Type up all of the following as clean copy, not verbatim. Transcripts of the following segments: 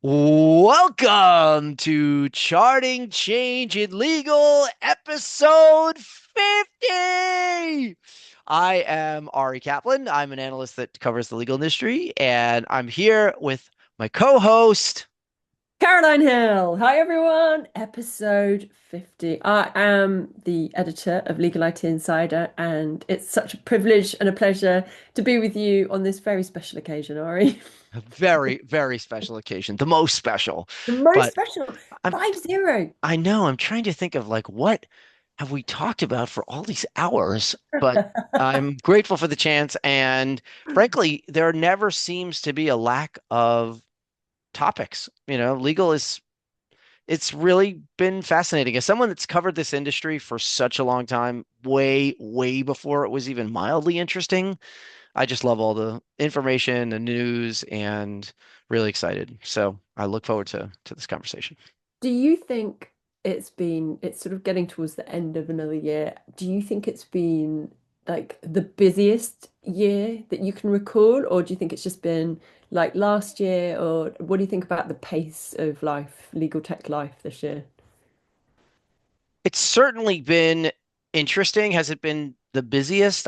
Welcome to Charting Change in Legal, episode 50. I am Ari Kaplan. I'm an analyst that covers the legal industry, and I'm here with my co-host. Caroline Hill. Hi, everyone. Episode 50. I am the editor of Legal IT Insider, and it's such a privilege and a pleasure to be with you on this very special occasion, Ari. A very, very special occasion, the most special. The most But special. I'm 50. I know I'm trying to think of like what have we talked about for all these hours, but I'm grateful for the chance. And frankly, there never seems to be a lack of topics. Legal is it's really been fascinating. As someone that's covered this industry for such a long time, way, way before it was even mildly interesting, I just love all the information and news and really excited. So I look forward to this conversation. Do you think it's sort of getting towards the end of another year? Do you think it's been like the busiest year that you can recall, or do you think it's just been like last year, or what do you think about the pace of life, legal tech life this year? It's certainly been interesting. Has it been the busiest?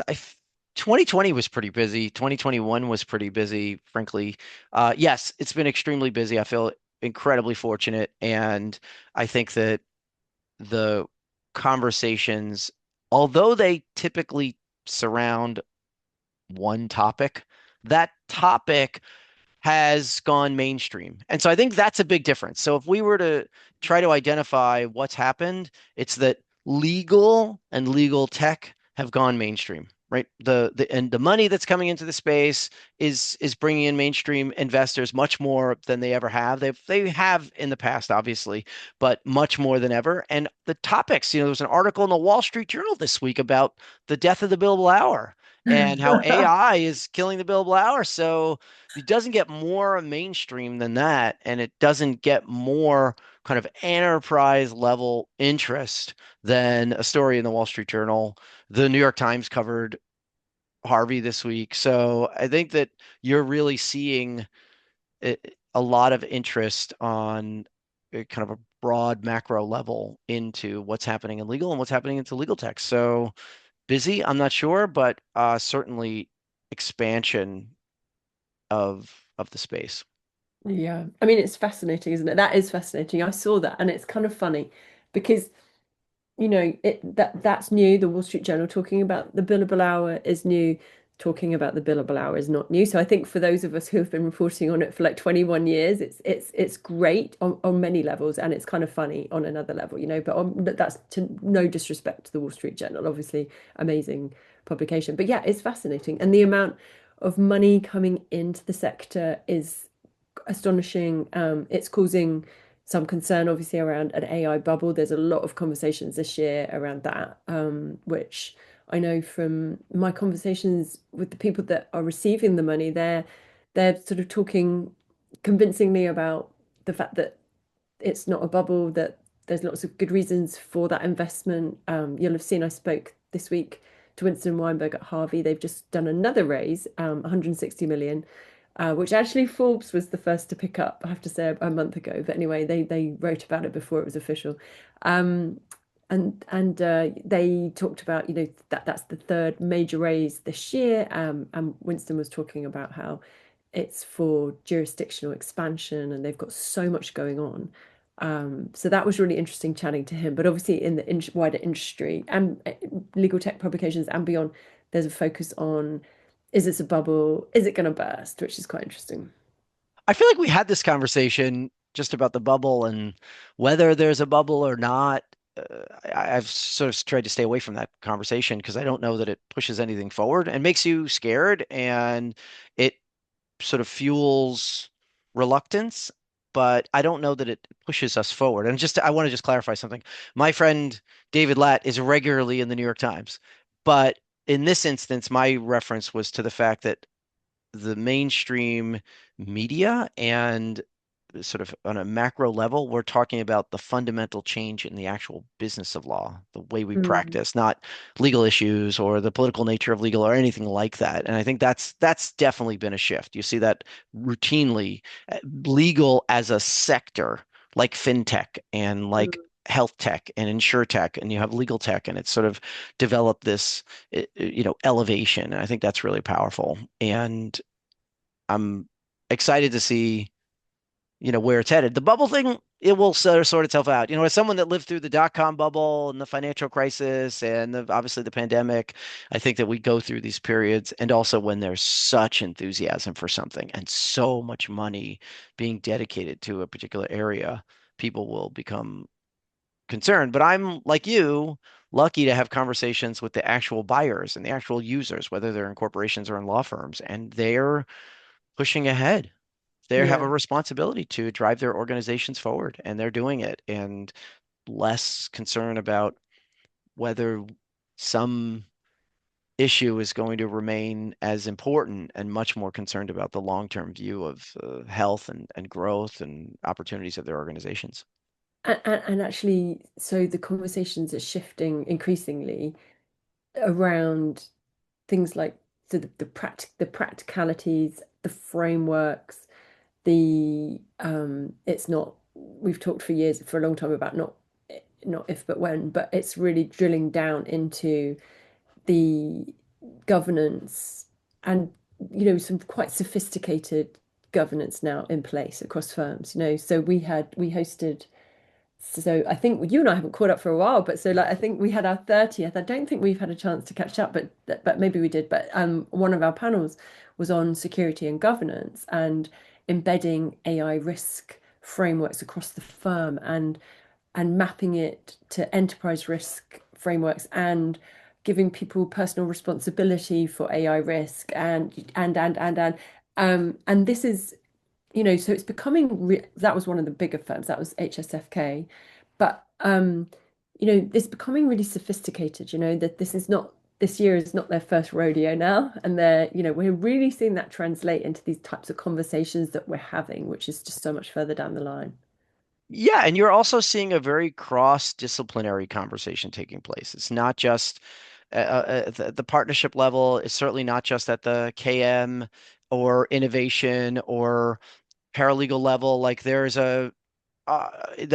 2020 was pretty busy. 2021 was pretty busy, frankly. Yes, it's been extremely busy. I feel incredibly fortunate, and I think that the conversations, although they typically surround one topic, that topic has gone mainstream. And so I think that's a big difference. So if we were to try to identify what's happened, it's that legal and legal tech have gone mainstream, right? The money that's coming into the space is bringing in mainstream investors much more than they ever have. They have in the past, obviously, but much more than ever. And the topics, there was an article in the Wall Street Journal this week about the death of the billable hour and how AI is killing the billable hour. So it doesn't get more mainstream than that, and it doesn't get more kind of enterprise level interest than a story in the Wall Street Journal. The New York Times covered Harvey this week. So I think that you're really seeing a lot of interest on kind of a broad macro level into what's happening in legal and what's happening into legal tech. So busy, I'm not sure, but certainly expansion of the space. Yeah, I mean, it's fascinating, isn't it? That is fascinating. I saw that, and it's kind of funny because that's new. The Wall Street Journal talking about the billable hour is new. Talking about the billable hour is not new. So I think for those of us who have been reporting on it for like 21 years, it's great on many levels, and it's kind of funny on another level, But that's to no disrespect to the Wall Street Journal, obviously amazing publication. But yeah, it's fascinating, and the amount of money coming into the sector is astonishing. It's causing some concern, obviously, around an AI bubble. There's a lot of conversations this year around that, which I know from my conversations with the people that are receiving the money, they're sort of talking convincingly about the fact that it's not a bubble, that there's lots of good reasons for that investment. You'll have seen I spoke this week to Winston Weinberg at Harvey. They've just done another raise, 160 million, which actually Forbes was the first to pick up, I have to say, a month ago. But anyway, they wrote about it before it was official. Um, and they talked about, that's the third major raise this year. And Winston was talking about how it's for jurisdictional expansion and they've got so much going on. So that was really interesting chatting to him. But obviously, in the wider industry and legal tech publications and beyond, there's a focus on, is this a bubble? Is it going to burst? Which is quite interesting. I feel like we had this conversation just about the bubble and whether there's a bubble or not. I've sort of tried to stay away from that conversation because I don't know that it pushes anything forward and makes you scared and it sort of fuels reluctance, but I don't know that it pushes us forward. And I want to just clarify something. My friend David Latt is regularly in the New York Times, but in this instance, my reference was to the fact that the mainstream media and sort of on a macro level, we're talking about the fundamental change in the actual business of law, the way we Mm. practice, not legal issues or the political nature of legal or anything like that. And I think that's definitely been a shift. You see that routinely, legal as a sector, like fintech and like Mm. health tech and insure tech, and you have legal tech, and it's sort of developed this, elevation. And I think that's really powerful. And I'm excited to see, where it's headed. The bubble thing, it will sort itself out. As someone that lived through the dot-com bubble and the financial crisis and obviously the pandemic, I think that we go through these periods. And also when there's such enthusiasm for something and so much money being dedicated to a particular area, people will become concerned. But I'm like you, lucky to have conversations with the actual buyers and the actual users, whether they're in corporations or in law firms, and they're pushing ahead. They have a Yeah. responsibility to drive their organizations forward, and they're doing it, and less concern about whether some issue is going to remain as important, and much more concerned about the long-term view of health and growth and opportunities of their organizations. And actually, so the conversations are shifting increasingly around things like the practicalities, the frameworks, the it's not we've talked for years for a long time about not if but when, but it's really drilling down into the governance and some quite sophisticated governance now in place across firms. So we hosted, so I think you and I haven't caught up for a while, but so like I think we had our 30th. I don't think we've had a chance to catch up, but maybe we did. But one of our panels was on security and governance and embedding AI risk frameworks across the firm and mapping it to enterprise risk frameworks and giving people personal responsibility for AI risk and this is so it's becoming that was one of the bigger firms. That was HSFK. But it's becoming really sophisticated, that this year is not their first rodeo now. And we're really seeing that translate into these types of conversations that we're having, which is just so much further down the line. Yeah, and you're also seeing a very cross-disciplinary conversation taking place. It's not just the partnership level. It's certainly not just at the KM or innovation or paralegal level. Like there's the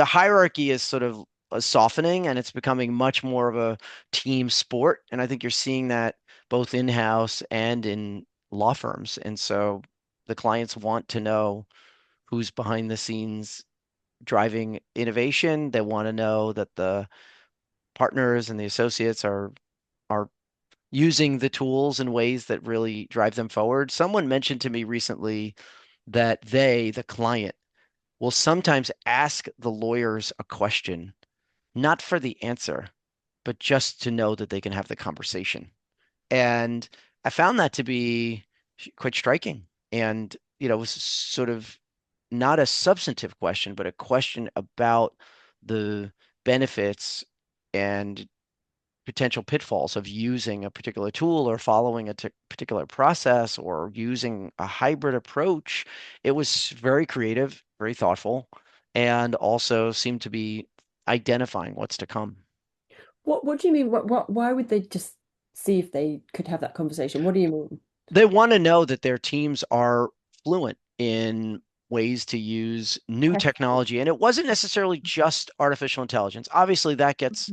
hierarchy is sort of softening, and it's becoming much more of a team sport. And I think you're seeing that both in-house and in law firms. And so the clients want to know who's behind the scenes driving innovation. They want to know that the partners and the associates are using the tools in ways that really drive them forward. Someone mentioned to me recently that the client, will sometimes ask the lawyers a question, not for the answer, but just to know that they can have the conversation. And I found that to be quite striking. And, it was sort of not a substantive question, but a question about the benefits and potential pitfalls of using a particular tool or following a particular process or using a hybrid approach. It was very creative, very thoughtful, and also seemed to be identifying what's to come. What do you mean? Why would they just see if they could have that conversation? What do you mean? They want to know that their teams are fluent in ways to use new Testing. technology. And it wasn't necessarily just artificial intelligence. Obviously, that gets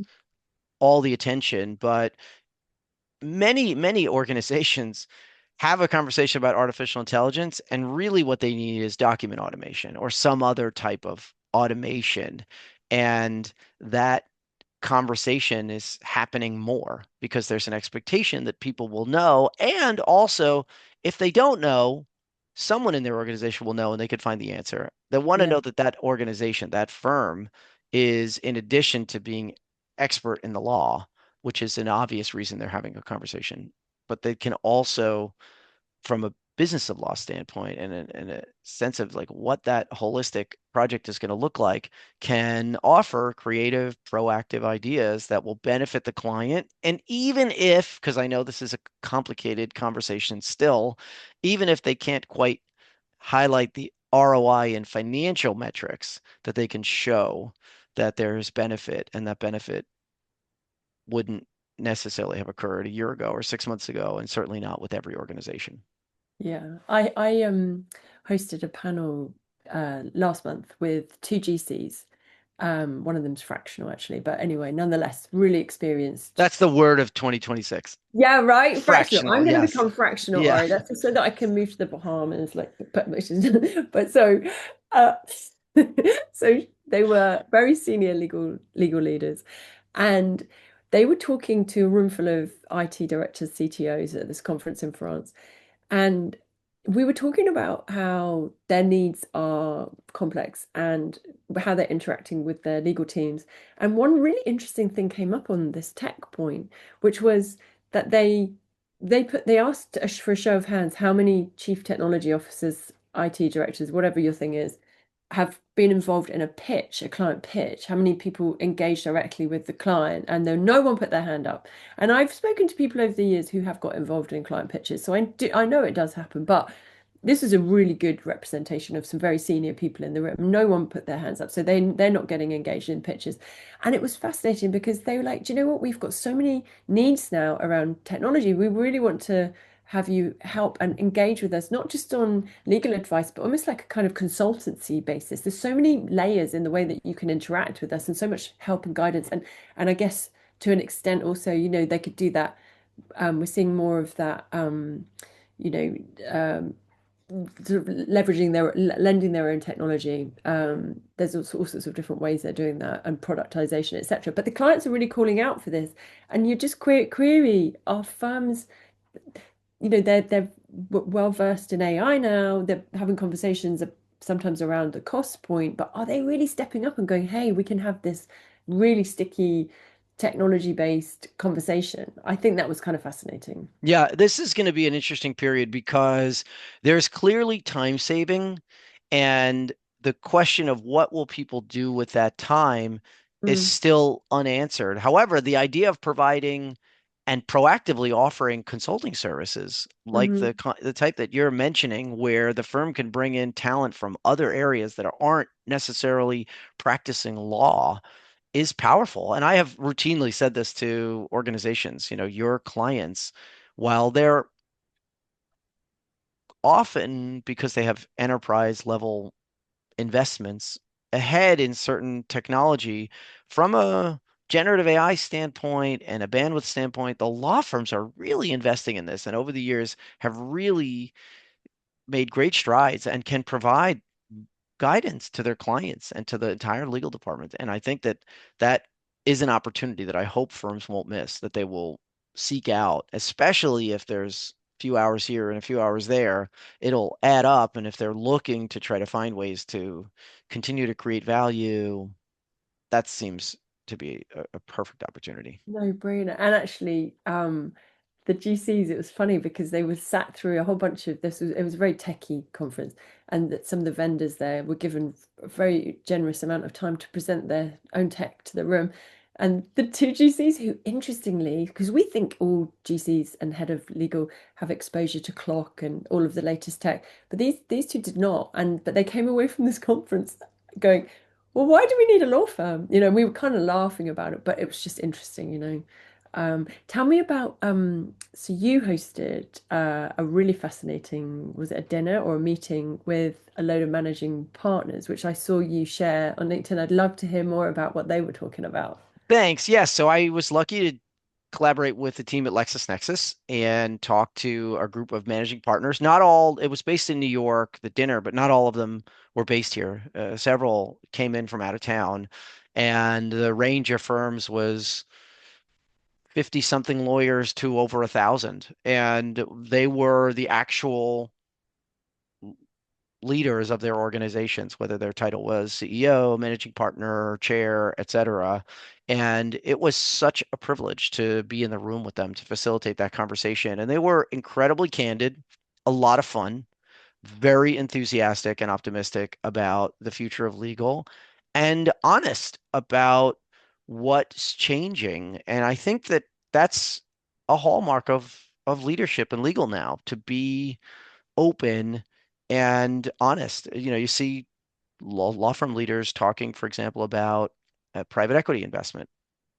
all the attention, but many organizations have a conversation about artificial intelligence, and really what they need is document automation or some other type of automation. And that conversation is happening more because there's an expectation that people will know. And also, if they don't know, someone in their organization will know and they could find the answer. They want to Yeah. know that that organization, that firm, is in addition to being expert in the law, which is an obvious reason they're having a conversation, but they can also, from a business of law standpoint and a sense of like what that holistic project is going to look like, can offer creative, proactive ideas that will benefit the client. And even if, because I know this is a complicated conversation still, even if they can't quite highlight the ROI and financial metrics that they can show that there's benefit, and that benefit wouldn't necessarily have occurred a year ago or 6 months ago, and certainly not with every organization. Yeah, I hosted a panel last month with two GCs. One of them's fractional actually, but anyway, nonetheless, really experienced. That's the word of 2026. Yeah, right. Fractional. I'm Fractional, going to yes. become fractional, Yeah. Ari. That's just so that I can move to the Bahamas, like, but which is, but so, uh, so they were very senior legal leaders, and they were talking to a room full of IT directors, CTOs at this conference in France, and we were talking about how their needs are complex and how they're interacting with their legal teams. And one really interesting thing came up on this tech point, which was that they asked for a show of hands how many chief technology officers, IT directors, whatever your thing is, have been involved in a pitch, a client pitch, how many people engage directly with the client, and then no one put their hand up. And I've spoken to people over the years who have got involved in client pitches, so I know it does happen, but this is a really good representation of some very senior people in the room. No one put their hands up, so they're not getting engaged in pitches. And it was fascinating because they were like, do you know what? We've got so many needs now around technology. We really want to have you help and engage with us, not just on legal advice, but almost like a kind of consultancy basis. There's so many layers in the way that you can interact with us and so much help and guidance. And I guess to an extent also, they could do that. We're seeing more of that, you know, sort of leveraging lending their own technology. There's all sorts of different ways they're doing that and productization, etc. But the clients are really calling out for this. And you just query our firms, they're well versed in AI now. They're having conversations sometimes around the cost point, but are they really stepping up and going, hey, we can have this really sticky technology based conversation? I think that was kind of fascinating. Yeah, this is going to be an interesting period because there's clearly time saving, and the question of what will people do with that time is Mm, still unanswered. However, the idea of providing and proactively offering consulting services like hmm. the type that you're mentioning, where the firm can bring in talent from other areas that aren't necessarily practicing law, is powerful. And I have routinely said this to organizations, your clients, while they're often, because they have enterprise level investments ahead in certain technology, from a generative AI standpoint and a bandwidth standpoint, the law firms are really investing in this, and over the years have really made great strides and can provide guidance to their clients and to the entire legal department. And I think that that is an opportunity that I hope firms won't miss, that they will seek out, especially if there's a few hours here and a few hours there. It'll add up. And if they're looking to try to find ways to continue to create value, that seems to be a perfect opportunity. No brainer. And actually, the GCs, it was funny because they were sat through a whole bunch of this. It was a very techie conference, and that some of the vendors there were given a very generous amount of time to present their own tech to the room. And the two GCs who, interestingly, because we think all GCs and head of legal have exposure to clock and all of the latest tech, but these two did not. But they came away from this conference going, well, why do we need a law firm? We were kind of laughing about it, but it was just interesting. Tell me about so you hosted a really fascinating, was it a dinner or a meeting with a load of managing partners, which I saw you share on LinkedIn. I'd love to hear more about what they were talking about. Thanks. Yes. So I was lucky to collaborate with the team at LexisNexis and talk to a group of managing partners. Not all, it was based in New York, the dinner, but not all of them were based here. Several came in from out of town, and the range of firms was 50 something lawyers to over 1,000. And they were the actual leaders of their organizations, whether their title was CEO, managing partner, chair, etc. And it was such a privilege to be in the room with them to facilitate that conversation. And they were incredibly candid, a lot of fun, very enthusiastic and optimistic about the future of legal, and honest about what's changing. And I think that that's a hallmark of leadership in legal now, to be open and honest. You see law firm leaders talking, for example, about private equity investment.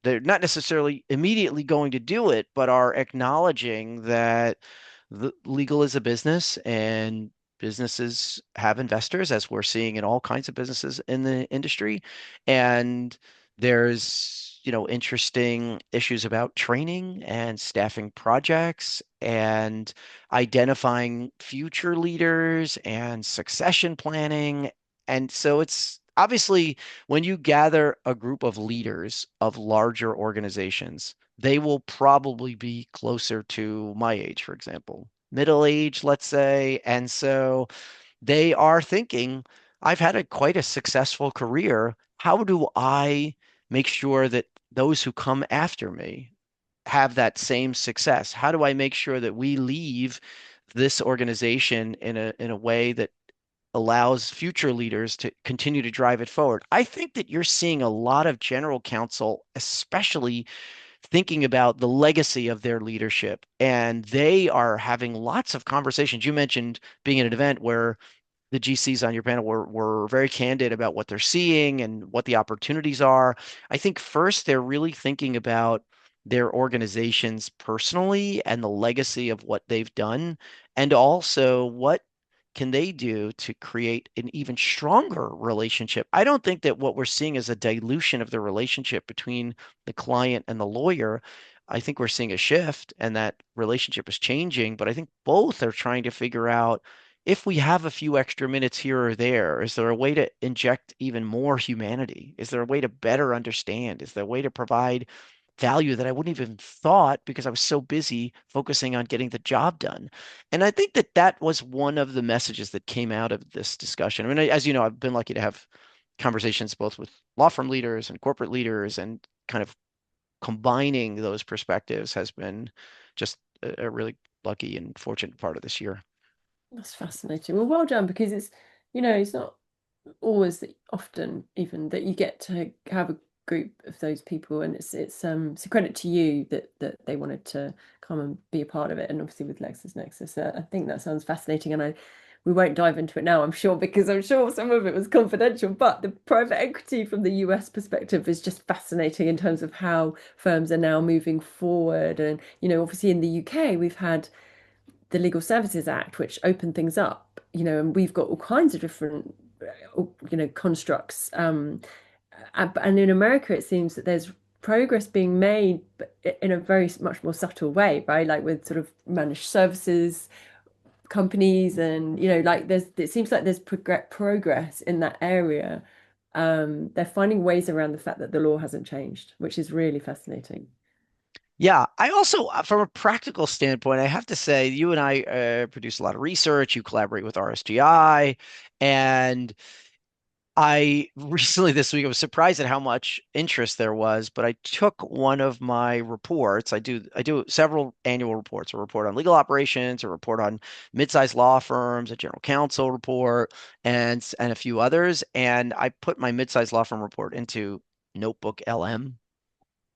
They're not necessarily immediately going to do it, but are acknowledging that the legal is a business and businesses have investors, as we're seeing in all kinds of businesses in the industry. And there's, interesting issues about training and staffing projects and identifying future leaders and succession planning. And so it's obviously when you gather a group of leaders of larger organizations, they will probably be closer to my age, for example, middle age, let's say. And so they are thinking, I've had quite a successful career. How do I make sure that those who come after me have that same success? How do I make sure that we leave this organization in a way that allows future leaders to continue to drive it forward? I think that you're seeing a lot of general counsel, especially thinking about the legacy of their leadership, and they are having lots of conversations. You mentioned being at an event where the GCs on your panel were very candid about what they're seeing and what the opportunities are. I think first they're really thinking about their organizations personally and the legacy of what they've done, and also what can they do to create an even stronger relationship. I don't think that what we're seeing is a dilution of the relationship between the client and the lawyer. I think we're seeing a shift and that relationship is changing, but I think both are trying to figure out if we have a few extra minutes here or there, is there a way to inject even more humanity? Is there a way to better understand? Is there a way to provide value that I wouldn't even thought because I was so busy focusing on getting the job done? And I think that that was one of the messages that came out of this discussion. I mean, as you know, I've been lucky to have conversations both with law firm leaders and corporate leaders, and kind of combining those perspectives has been just a really lucky and fortunate part of this year. That's fascinating. Well, well done, because it's not always that often even that you get to have a group of those people, and it's a credit to you that they wanted to come and be a part of it. And obviously with LexisNexis, I think that sounds fascinating, and I we won't dive into it now, I'm sure, because I'm sure some of it was confidential, but the private equity from the US perspective is just fascinating in terms of how firms are now moving forward. And obviously in the UK we've had the Legal Services Act, which opened things up, and we've got all kinds of different, constructs. And in America, it seems that there's progress being made, but in a very much more subtle way, right? Like with sort of managed services companies, and like it seems like there's progress in that area. They're finding ways around the fact that the law hasn't changed, which is really fascinating. Yeah, I also, from a practical standpoint, I have to say, you and I produce a lot of research. You collaborate with RSGI, and I recently this week I was surprised at how much interest there was. But I took one of my reports. I do several annual reports: a report on legal operations, a report on mid-sized law firms, a general counsel report, and a few others. And I put my mid-sized law firm report into Notebook LM,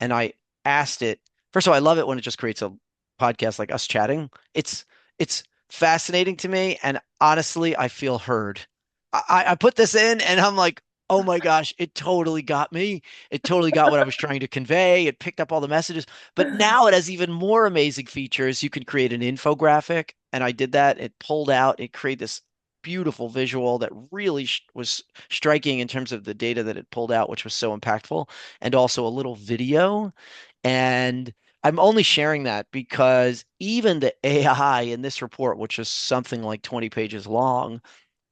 and I asked it. First of all, I love it when it just creates a podcast like us chatting. It's fascinating to me, and honestly, I feel heard. I put this in, and I'm like, oh my gosh, it totally got me. It totally got what I was trying to convey. It picked up all the messages, but now it has even more amazing features. You can create an infographic, and I did that. It pulled out. It created this beautiful visual that really was striking in terms of the data that it pulled out, which was so impactful, and also a little video. And I'm only sharing that because even the AI in this report, which is something like 20 pages long,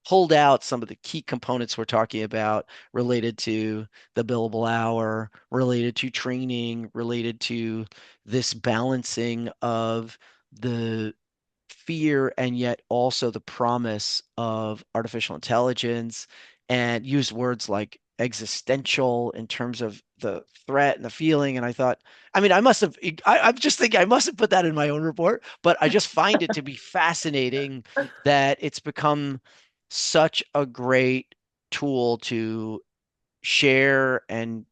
pulled out some of the key components we're talking about related to the billable hour, related to training, related to this balancing of the fear and yet also the promise of artificial intelligence, and used words like existential in terms of the threat and the feeling. And I thought, I mean, I'm just thinking I must have put that in my own report, but I just find it to be fascinating that it's become such a great tool to share and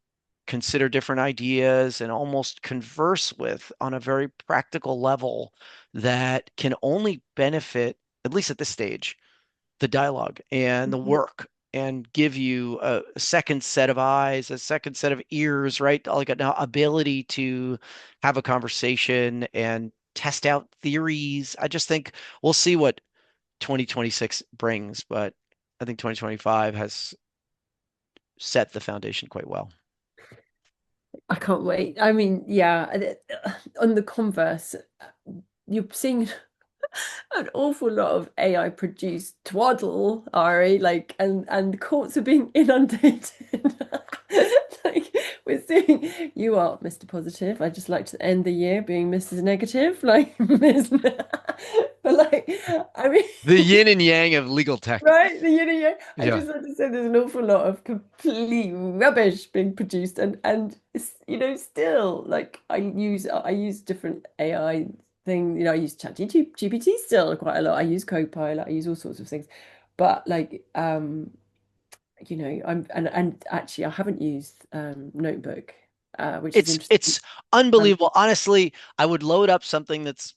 consider different ideas and almost converse with on a very practical level that can only benefit, at least at this stage, the dialogue and the Mhm. work and give you a second set of eyes, a second set of ears, right? Like an ability to have a conversation and test out theories. I just think we'll see what 2026 brings, but I think 2025 has set the foundation quite well. I can't wait. I mean, yeah, on the converse, you're seeing an awful lot of AI produced twaddle, Ari, like, and courts are being inundated. Like, we're seeing you are Mr. Positive. I just like to end the year being Mrs. Negative, like, but like, I The mean. yin and yang of legal tech. Right? Yeah. I Yeah. just want to say there's an awful lot of complete rubbish being produced and still like I use different AI thing, I use ChatGPT still quite a lot. I use Copilot, I use all sorts of things. But like I'm and actually I haven't used Notebook, which is interesting. It's Um, unbelievable. Honestly, I would load up something that's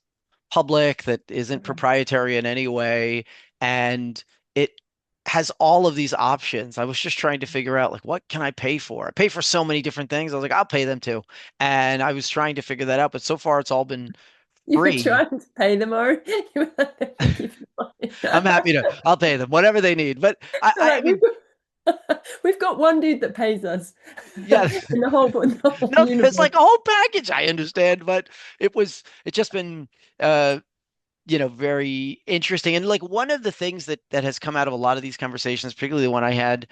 public that isn't okay. proprietary in any way, and it has all of these options. I was just trying to figure out like what can I pay for? I pay for so many different things. I was like, I'll pay them too. And I was trying to figure that out, but so far it's all been You were free. trying to pay them, or you were like, give you money. I'm happy to, I'll pay them whatever they need. But They're I like, mean, we've got one dude that pays us yeah, in the whole no, there's universe. like a whole package. I understand, but it's just been uh very interesting. And like one of the things that has come out of a lot of these conversations, particularly the one I had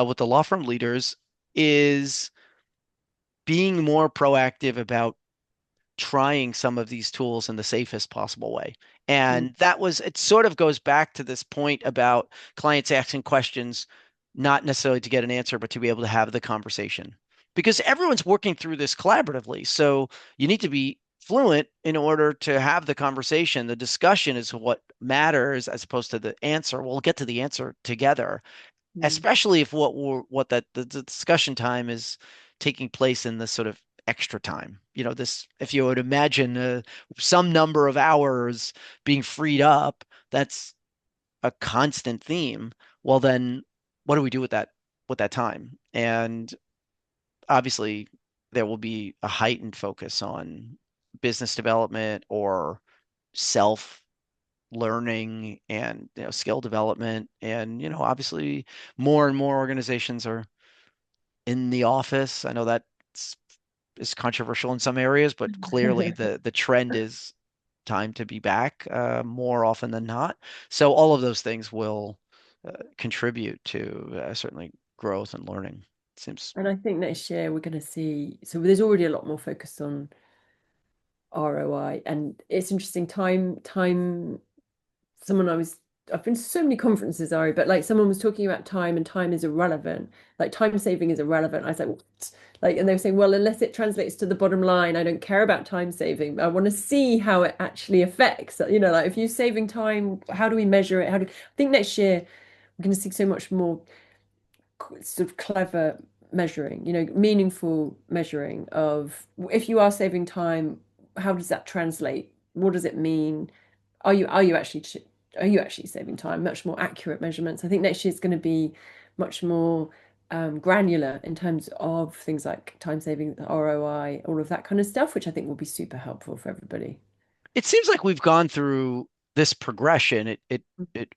with the law firm leaders, is being more proactive about trying some of these tools in the safest possible way. Mm, And it sort of goes back to this point about clients asking questions, not necessarily to get an answer, but to be able to have the conversation. Because everyone's working through this collaboratively. So you need to be fluent in order to have the conversation. The discussion is what matters as opposed to the answer. We'll get to the answer together, mm. especially if what that the discussion time is taking place in this sort of extra time. This if you would imagine some number of hours being freed up, that's a constant theme. Well, then what do we do with that time? And obviously, there will be a heightened focus on business development or self learning and skill development and obviously more and more organizations are in the office. I know that is controversial in some areas, but clearly the trend is time to be back more often than not. So all of those things will contribute to certainly growth and learning. Seems And I think next year we're going to see, so there's already a lot more focus on ROI, and it's interesting. Someone I've been to so many conferences, Ari, but like someone was talking about time and time is irrelevant. Like time saving is irrelevant. I was like, what? Like, and they were saying, well, unless it translates to the bottom line, I don't care about time saving. I want to see how it actually affects. Like if you're saving time, how do we measure it? I think next year we're going to see so much more sort of clever measuring, meaningful measuring of if you are saving time, how does that translate? What does it mean? Are you actually saving time? Much more accurate measurements. I think next year it's going to be much more granular in terms of things like time saving, ROI, all of that kind of stuff, which I think will be super helpful for everybody. it seems like we've gone through this progression. It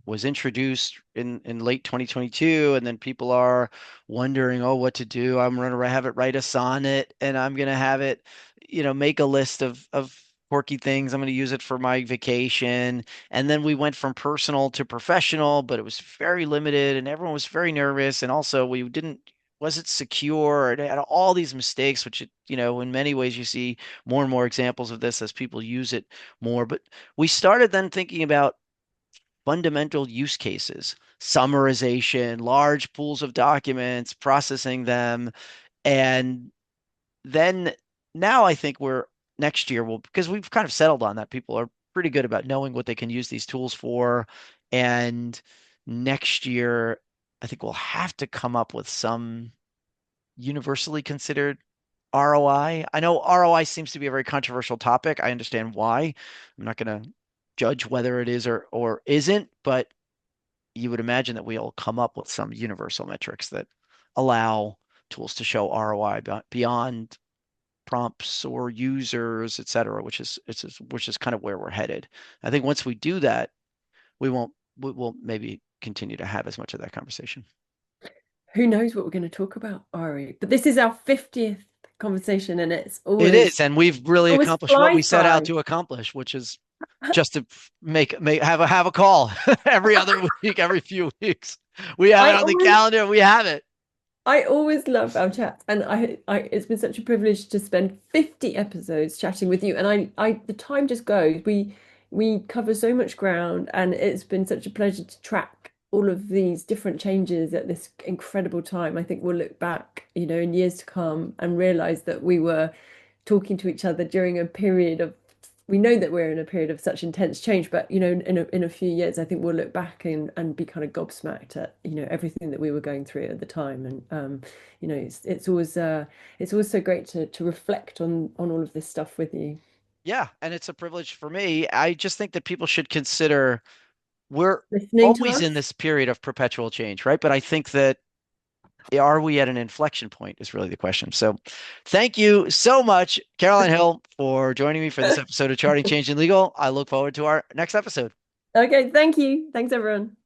was introduced in late 2022, and then people are wondering, oh, what to do. I'm going to have it write a sonnet, and I'm going to have it, make a list of quirky things. I'm going to use it for my vacation. And then we went from personal to professional, but it was very limited, and everyone was very nervous. And also, we didn't was it secure? It had all these mistakes, which in many ways you see more and more examples of this as people use it more. But we started then thinking about fundamental use cases, summarization, large pools of documents, processing them. And then now I think we're next year will because we've kind of settled on that. People are pretty good about knowing what they can use these tools for. And next year, I think we'll have to come up with some universally considered ROI. I know ROI seems to be a very controversial topic. I understand why. I'm not going to judge whether it is or isn't, but you would imagine that we'll come up with some universal metrics that allow tools to show ROI beyond prompts or users, et cetera, which is kind of where we're headed. I think once we do that, we will maybe continue to have as much of that conversation. Who knows what we're going to talk about, Ari? But this is our 50th conversation, and it's It is, always and we've really always accomplished what we flies set out by. to accomplish, which is just to make have a call every other week, every few weeks. We have it I on the always calendar. We have it. I always love our chats, and it's been such a privilege to spend 50 episodes chatting with you. And the time just goes. We cover so much ground, and it's been such a pleasure to track all of these different changes at this incredible time. I think we'll look back, in years to come and realize that we were talking to each other during a period of we know that we're in a period of such intense change, but in a few years, I think we'll look back and be kind of gobsmacked at everything that we were going through at the time, and it's always so great to reflect on all of this stuff with you. Yeah, and it's a privilege for me. I just think that people should consider we're Listening to always in us. this period of perpetual change, right? But I think that are we at an inflection point is really the question. So thank you so much, Caroline Hill, for joining me for this episode of Charting Change in Legal. I look forward to our next episode. Okay, thank you. Thanks, everyone.